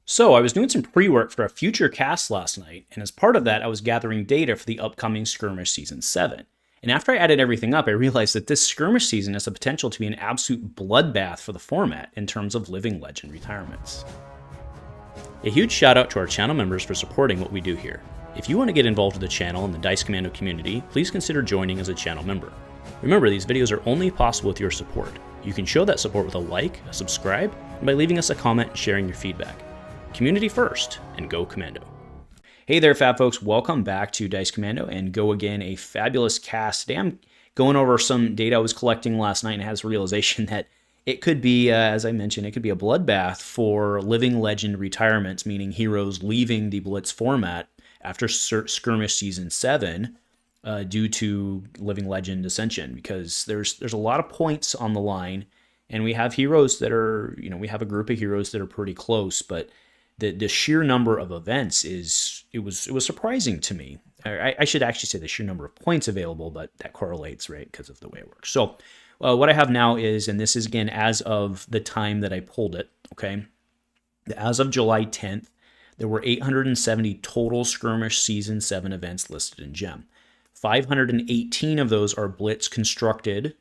So I was doing some pre-work for a future cast last night, and as part of that, I was gathering data for the upcoming Skirmish Season 7. And after I added everything up, I realized that this Skirmish season has the potential to be an absolute bloodbath for the format in terms of living legend retirements. A huge shout out to our channel members for supporting what we do here. If you want to get involved with the channel and the Dice Commando community, please consider joining as a channel member. Remember, these videos are only possible with your support. You can show that support with a like, a subscribe, and by leaving us a comment and sharing your feedback. Community first, and go Commando. Hey there, fab folks. Welcome back to Dice Commando, and go again, a fabulous cast. Today I'm going over some data I was collecting last night and had this realization that it could be, as I mentioned, it could be a bloodbath for living legend retirements, meaning heroes leaving the Blitz format after Skirmish Season 7 due to living legend ascension, because there's a lot of points on the line, and we have heroes that are, we have a group of heroes that are pretty close, but the sheer number of events it was surprising to me. I should actually say the sheer number of points available, but that correlates, right, because of the way it works. So what I have now is, and this is again as of the time that I pulled it, okay, as of July 10th, there were 870 total Skirmish Season 7 events listed in Gem. 518 of those are Blitz constructed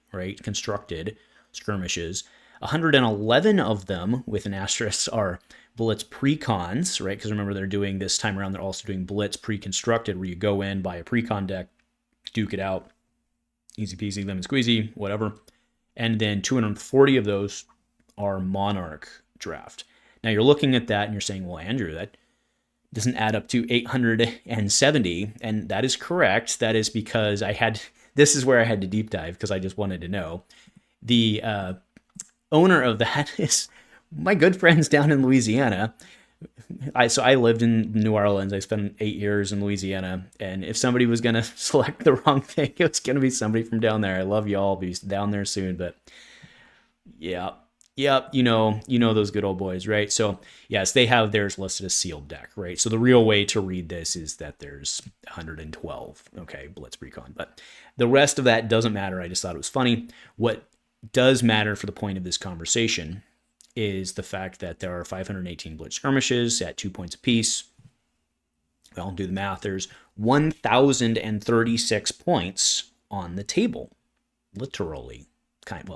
skirmishes. 111 of them, with an asterisk, are Blitz precons, right? Because remember, they're doing this time around, they're also doing Blitz pre-constructed, where you go in, buy a precon deck, duke it out, easy peasy, lemon squeezy, whatever. And then 240 of those are Monarch draft. Now you're looking at that and you're saying, well, Andrew, that doesn't add up to 870, and that is correct. That is because this is where I had to deep dive, because I just wanted to know. The owner of that is my good friends down in Louisiana. I lived in New Orleans. I spent 8 years in Louisiana, and if somebody was going to select the wrong thing, it was going to be somebody from down there. I love y'all. I'll be down there soon, but yeah. Yep, you know those good old boys, right? So yes, they have theirs listed as sealed deck, right? So the real way to read this is that there's 112, okay, Blitz Precon. But the rest of that doesn't matter. I just thought it was funny. What does matter for the point of this conversation is the fact that there are 518 Blitz skirmishes at 2 points apiece. Well, do the math. There's 1,036 points on the table, literally.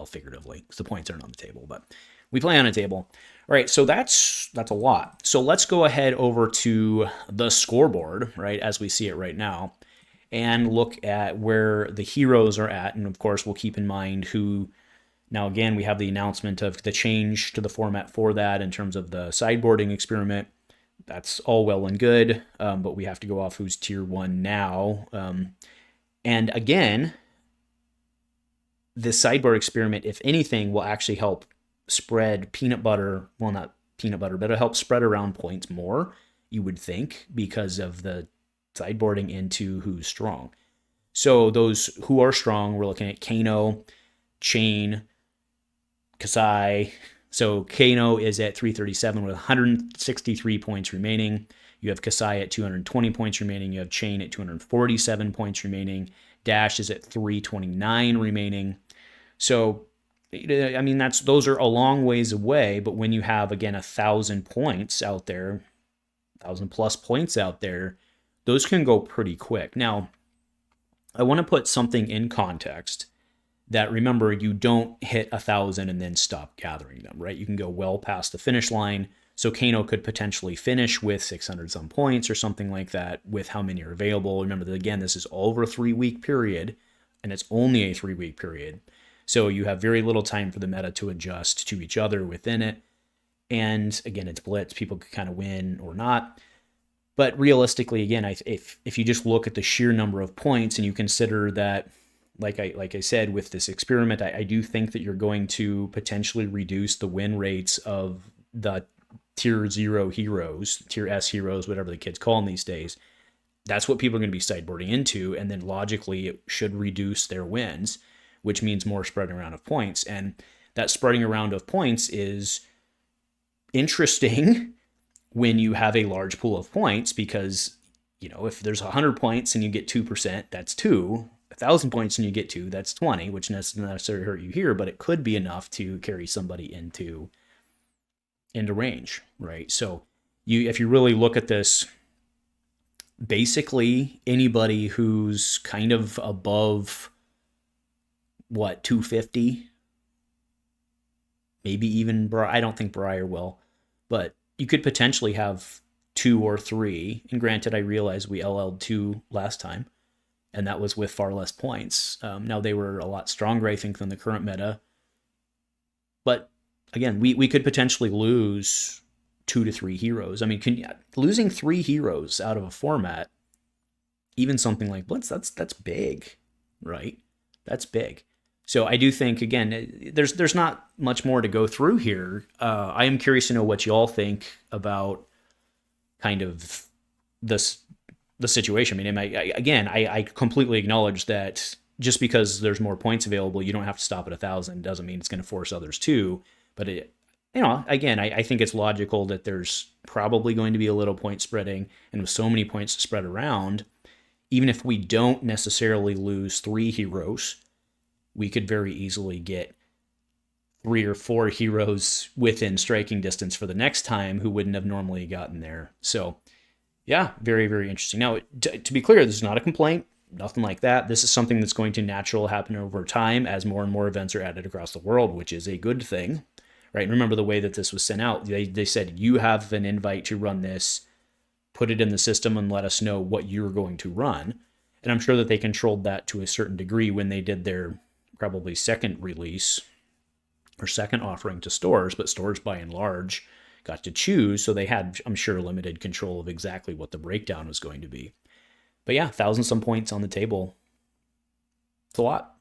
Figuratively, because the points aren't on the table, but we play on a table. All right, so that's a lot. So let's go ahead over to the scoreboard, right, as we see it right now, and look at where the heroes are at. And of course, we'll keep in mind who. Now, again, we have the announcement of the change to the format for that in terms of the sideboarding experiment. That's all well and good, but we have to go off who's tier 1 now. And again, the sideboard experiment, if anything, will actually help spread peanut butter. Well, not peanut butter, but it'll help spread around points more, you would think, because of the sideboarding into who's strong. So those who are strong, we're looking at Kano, Chane, Kassai. So Kano is at 337 with 163 points remaining. You have Kassai at 220 points remaining. You have Chane at 247 points remaining. Dash is at 329 remaining. So, I mean, those are a long ways away, but when you have, again, 1,000 points out there, 1,000 plus points out there, those can go pretty quick. Now, I want to put something in context that, remember, you don't hit 1,000 and then stop gathering them, right? You can go well past the finish line. So Kano could potentially finish with 600 some points or something like that with how many are available. Remember that, again, this is over a 3-week period, and it's only a 3-week period. So you have very little time for the meta to adjust to each other within it. And again, it's Blitz. People could kind of win or not. But realistically, again, if you just look at the sheer number of points and you consider that, like I said, with this experiment, I do think that you're going to potentially reduce the win rates of the tier 0 heroes, tier S heroes, whatever the kids call them these days. That's what people are going to be sideboarding into, and then logically it should reduce their wins, which means more spreading around of points. And that spreading around of points is interesting when you have a large pool of points, because, if there's 100 points and you get 2%, that's 2. 1,000 points and you get 2, that's 20, which doesn't necessarily hurt you here, but it could be enough to carry somebody into range, right? So if you really look at this, basically anybody who's kind of above, what, 250, maybe even I don't think Briar will, but you could potentially have 2 or 3. And granted, I realize we LL'd 2 last time, and that was with far less points. Now they were a lot stronger, I think, than the current meta. But again, we could potentially lose 2 to 3 heroes. I mean, losing 3 heroes out of a format, even something like Blitz, that's big, right? That's big. So I do think, again, there's not much more to go through here. I am curious to know what you all think about kind of the situation. I mean, I completely acknowledge that just because there's more points available, you don't have to stop at 1,000. Doesn't mean it's going to force others to. But again, I think it's logical that there's probably going to be a little point spreading, and with so many points to spread around, even if we don't necessarily lose 3 heroes, we could very easily get 3 or 4 heroes within striking distance for the next time who wouldn't have normally gotten there. So, yeah, very, very interesting. Now, to be clear, this is not a complaint, nothing like that. This is something that's going to naturally happen over time as more and more events are added across the world, which is a good thing, right? And remember the way that this was sent out. They said, you have an invite to run this, put it in the system and let us know what you're going to run. And I'm sure that they controlled that to a certain degree when they did their probably second release or second offering to stores, but stores by and large got to choose. So they had, I'm sure, limited control of exactly what the breakdown was going to be. But yeah, 1,000 some points on the table. It's a lot,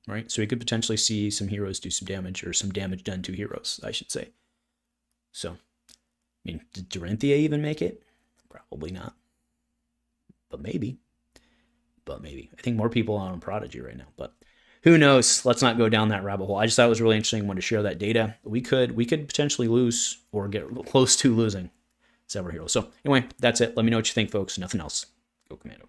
right? So we could potentially see some heroes do some damage, or some damage done to heroes, I should say. So, I mean, did Dorinthea even make it? Probably not. But maybe. I think more people are on Prodigy right now, but who knows? Let's not go down that rabbit hole. I just thought it was really interesting. I wanted to share that data. We could potentially lose or get close to losing several heroes. So anyway, that's it. Let me know what you think, folks. Nothing else. Go Commando.